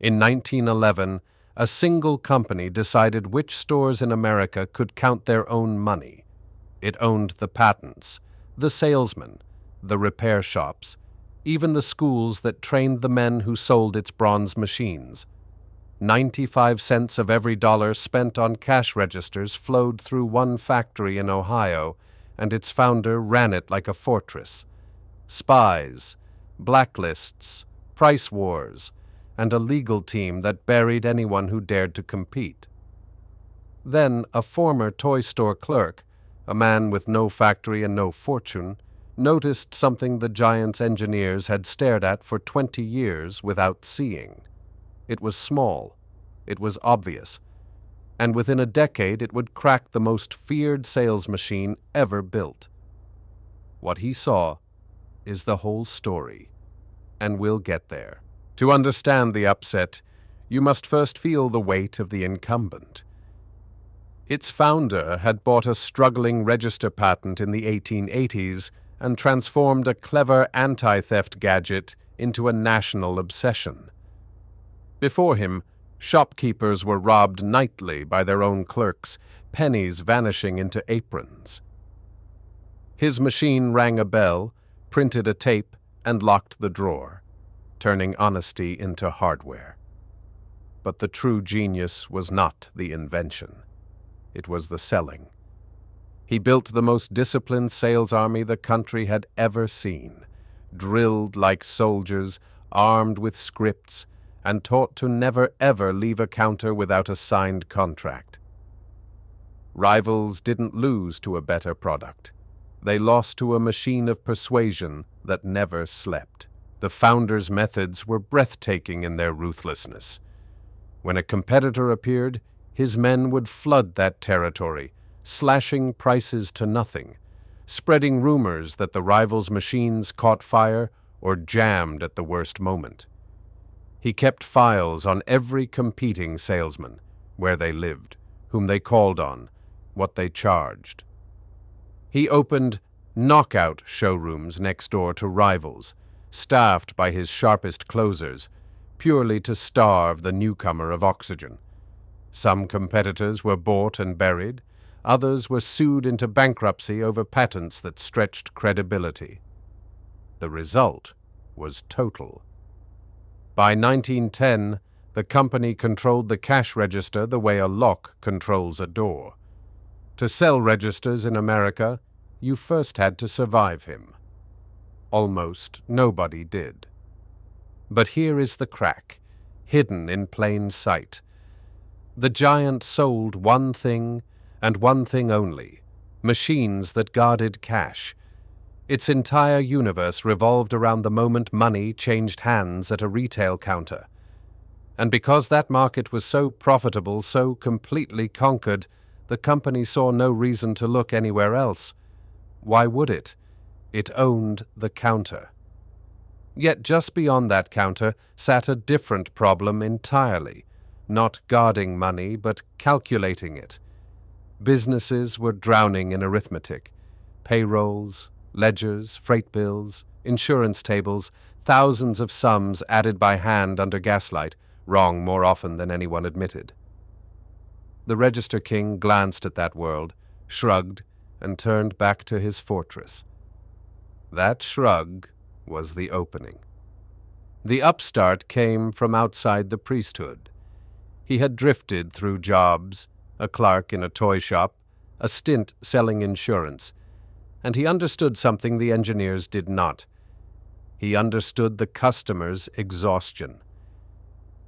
In 1911, a single company decided which stores in America could count their own money. It owned the patents, the salesmen, the repair shops, even the schools that trained the men who sold its bronze machines. 95 cents of every dollar spent on cash registers flowed through one factory in Ohio, and its founder ran it like a fortress. Spies, blacklists, price wars, and a legal team that buried anyone who dared to compete. Then a former toy store clerk, a man with no factory and no fortune, noticed something the giant's engineers had stared at for 20 years without seeing. It was small, it was obvious, and within a decade it would crack the most feared sales machine ever built. What he saw is the whole story, and we'll get there. To understand the upset, you must first feel the weight of the incumbent. Its founder had bought a struggling register patent in the 1880s and transformed a clever anti-theft gadget into a national obsession. Before him, shopkeepers were robbed nightly by their own clerks, pennies vanishing into aprons. His machine rang a bell, printed a tape, and locked the drawer, turning honesty into hardware. But the true genius was not the invention. It was the selling. He built the most disciplined sales army the country had ever seen, drilled like soldiers, armed with scripts, and taught to never ever leave a counter without a signed contract. Rivals didn't lose to a better product. They lost to a machine of persuasion that never slept. The founder's methods were breathtaking in their ruthlessness. When a competitor appeared, his men would flood that territory, slashing prices to nothing, spreading rumors that the rival's machines caught fire or jammed at the worst moment. He kept files on every competing salesman, where they lived, whom they called on, what they charged. He opened knockout showrooms next door to rivals, staffed by his sharpest closers, purely to starve the newcomer of oxygen. Some competitors were bought and buried, others were sued into bankruptcy over patents that stretched credibility. The result was total. By 1910, the company controlled the cash register the way a lock controls a door. To sell registers in America, you first had to survive him. Almost nobody did. But here is the crack, hidden in plain sight. The giant sold one thing, and one thing only, machines that guarded cash. Its entire universe revolved around the moment money changed hands at a retail counter. And because that market was so profitable, so completely conquered, the company saw no reason to look anywhere else. Why would it? It owned the counter. Yet just beyond that counter sat a different problem entirely, not guarding money, but calculating it. Businesses were drowning in arithmetic. Payrolls, ledgers, freight bills, insurance tables, thousands of sums added by hand under gaslight, wrong more often than anyone admitted. The Register King glanced at that world, shrugged, and turned back to his fortress. That shrug was the opening. The upstart came from outside the priesthood. He had drifted through jobs, a clerk in a toy shop, a stint selling insurance, and he understood something the engineers did not. He understood the customer's exhaustion.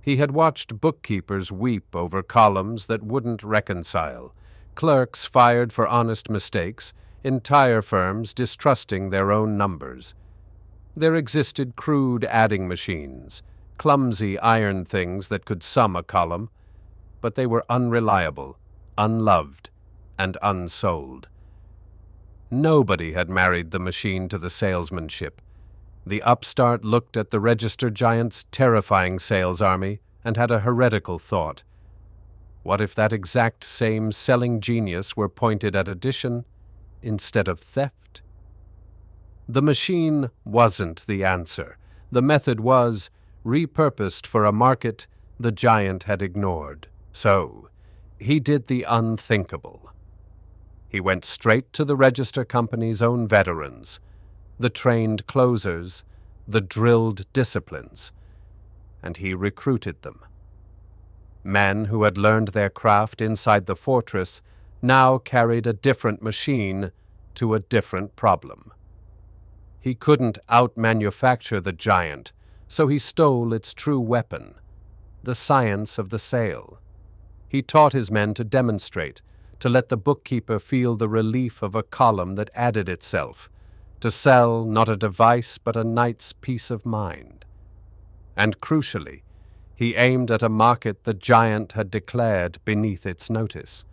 He had watched bookkeepers weep over columns that wouldn't reconcile, clerks fired for honest mistakes, entire firms distrusting their own numbers. There existed crude adding machines, clumsy iron things that could sum a column, but they were unreliable, unloved, and unsold. Nobody had married the machine to the salesmanship. The upstart looked at the register giant's terrifying sales army and had a heretical thought. What if that exact same selling genius were pointed at addition instead of theft? The machine wasn't the answer. The method was repurposed for a market the giant had ignored. So, he did the unthinkable. He went straight to the register company's own veterans, the trained closers, the drilled disciplines, and he recruited them. Men who had learned their craft inside the fortress now carried a different machine to a different problem. He couldn't out-manufacture the giant, so he stole its true weapon, the science of the sale. He taught his men to demonstrate, to let the bookkeeper feel the relief of a column that added itself, to sell not a device but a knight's peace of mind. And crucially, he aimed at a market the giant had declared beneath its notice.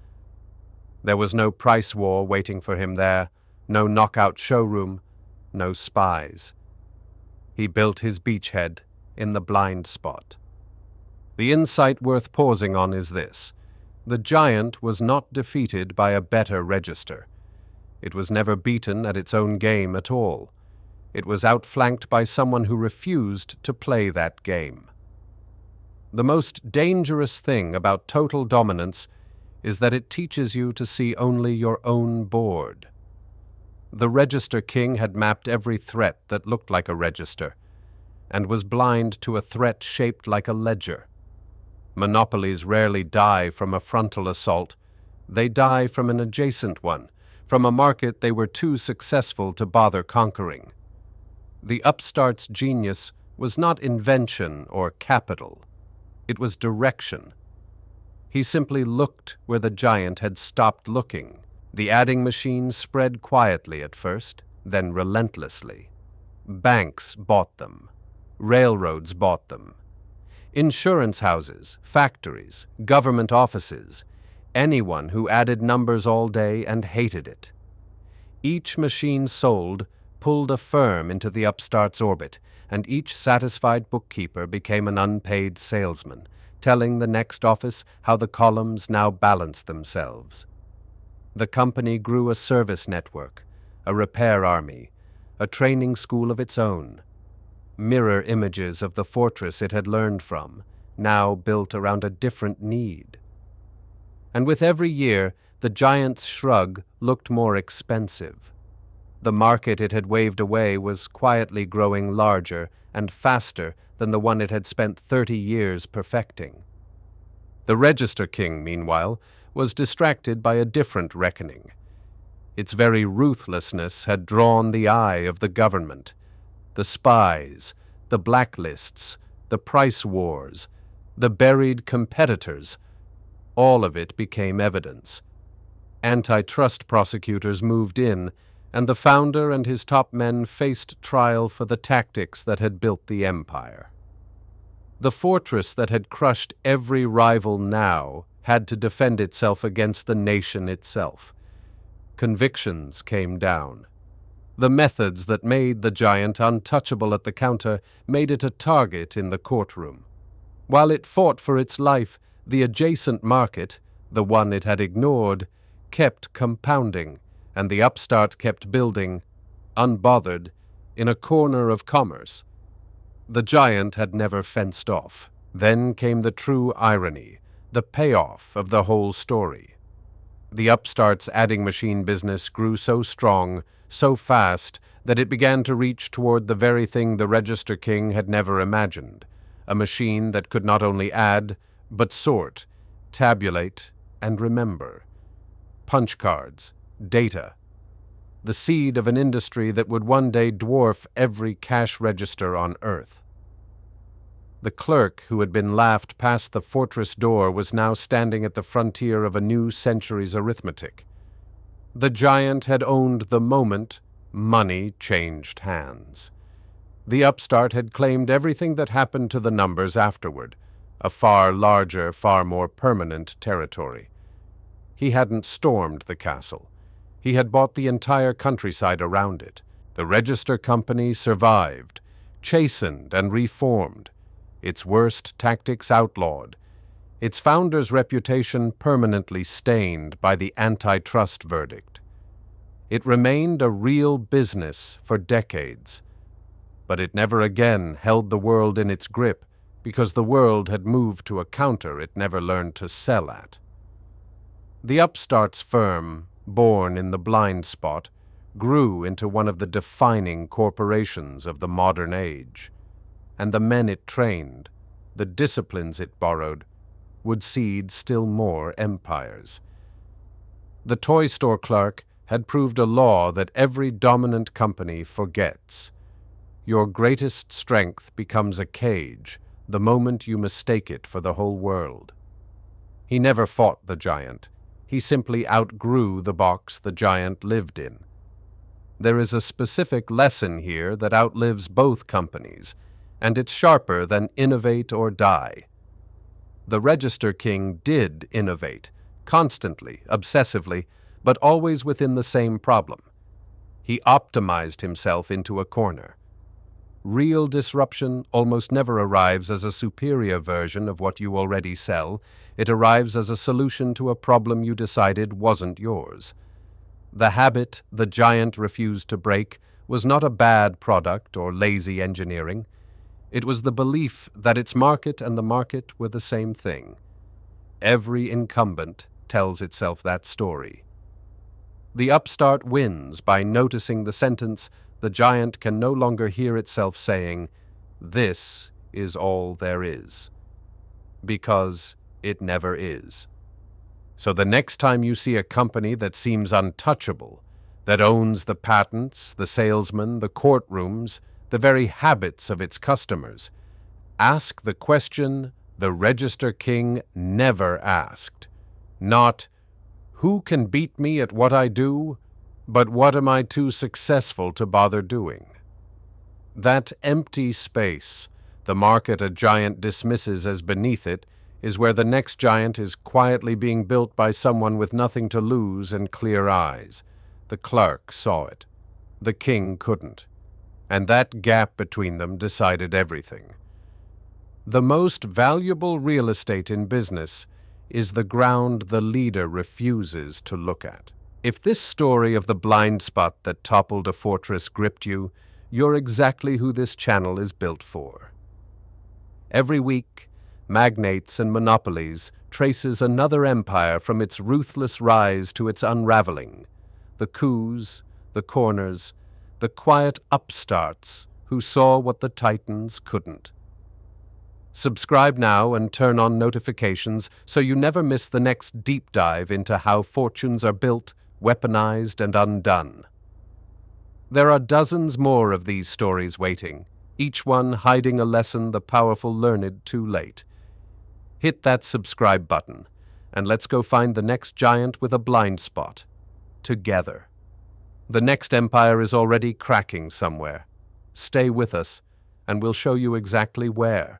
There was no price war waiting for him there, no knockout showroom, no spies. He built his beachhead in the blind spot. The insight worth pausing on is this: the giant was not defeated by a better register. It was never beaten at its own game at all. It was outflanked by someone who refused to play that game. The most dangerous thing about total dominance is that it teaches you to see only your own board. The register king had mapped every threat that looked like a register, and was blind to a threat shaped like a ledger. Monopolies rarely die from a frontal assault. They die from an adjacent one, from a market they were too successful to bother conquering. The upstart's genius was not invention or capital. It was direction. He simply looked where the giant had stopped looking. The adding machine spread quietly at first, then relentlessly. Banks bought them. Railroads bought them. Insurance houses, factories, government offices, anyone who added numbers all day and hated it. Each machine sold pulled a firm into the upstart's orbit, and each satisfied bookkeeper became an unpaid salesman, telling the next office how the columns now balanced themselves. The company grew a service network, a repair army, a training school of its own. Mirror images of the fortress it had learned from, now built around a different need. And with every year, the giant's shrug looked more expensive. The market it had waved away was quietly growing larger and faster than the one it had spent 30 years perfecting. The Register King, meanwhile, was distracted by a different reckoning. Its very ruthlessness had drawn the eye of the government. The spies, the blacklists, the price wars, the buried competitors, all of it became evidence. Antitrust prosecutors moved in, and the founder and his top men faced trial for the tactics that had built the empire. The fortress that had crushed every rival now had to defend itself against the nation itself. Convictions came down. The methods that made the giant untouchable at the counter made it a target in the courtroom. While it fought for its life, the adjacent market, the one it had ignored, kept compounding, and the upstart kept building, unbothered, in a corner of commerce. The giant had never fenced off. Then came the true irony, the payoff of the whole story. The upstart's adding machine business grew so strong, so fast, that it began to reach toward the very thing the Register King had never imagined, a machine that could not only add, but sort, tabulate, and remember. Punch cards, data, the seed of an industry that would one day dwarf every cash register on Earth. The clerk who had been laughed past the fortress door was now standing at the frontier of a new century's arithmetic. The giant had owned the moment money changed hands. The upstart had claimed everything that happened to the numbers afterward, a far larger, far more permanent territory. He hadn't stormed the castle. He had bought the entire countryside around it. The Register Company survived, chastened and reformed, its worst tactics outlawed, its founder's reputation permanently stained by the antitrust verdict. It remained a real business for decades, but it never again held the world in its grip because the world had moved to a counter it never learned to sell at. The upstart's firm, born in the blind spot, grew into one of the defining corporations of the modern age, and the men it trained, the disciplines it borrowed, would seed still more empires. The toy store clerk had proved a law that every dominant company forgets. Your greatest strength becomes a cage the moment you mistake it for the whole world. He never fought the giant. He simply outgrew the box the giant lived in. There is a specific lesson here that outlives both companies, and it's sharper than innovate or die. The Register King did innovate, constantly, obsessively, but always within the same problem. He optimized himself into a corner. Real disruption almost never arrives as a superior version of what you already sell. It arrives as a solution to a problem you decided wasn't yours. The habit the giant refused to break was not a bad product or lazy engineering. It was the belief that its market and the market were the same thing. Every incumbent tells itself that story. The upstart wins by noticing the sentence the giant can no longer hear itself saying, "This is all there is," because it never is. So the next time you see a company that seems untouchable, that owns the patents, the salesmen, the courtrooms, the very habits of its customers, ask the question the Register King never asked. Not, "Who can beat me at what I do?" but "What am I too successful to bother doing?" That empty space, the market a giant dismisses as beneath it, is where the next giant is quietly being built by someone with nothing to lose and clear eyes. The clerk saw it. The king couldn't. And that gap between them decided everything. The most valuable real estate in business is the ground the leader refuses to look at. If this story of the blind spot that toppled a fortress gripped you, you're exactly who this channel is built for. Every week, Magnates and Monopolies traces another empire from its ruthless rise to its unraveling. The coups, the corners, the quiet upstarts who saw what the titans couldn't. Subscribe now and turn on notifications so you never miss the next deep dive into how fortunes are built, weaponized, and undone. There are dozens more of these stories waiting, each one hiding a lesson the powerful learned too late. Hit that subscribe button, and let's go find the next giant with a blind spot. Together. The next empire is already cracking somewhere. Stay with us, and we'll show you exactly where.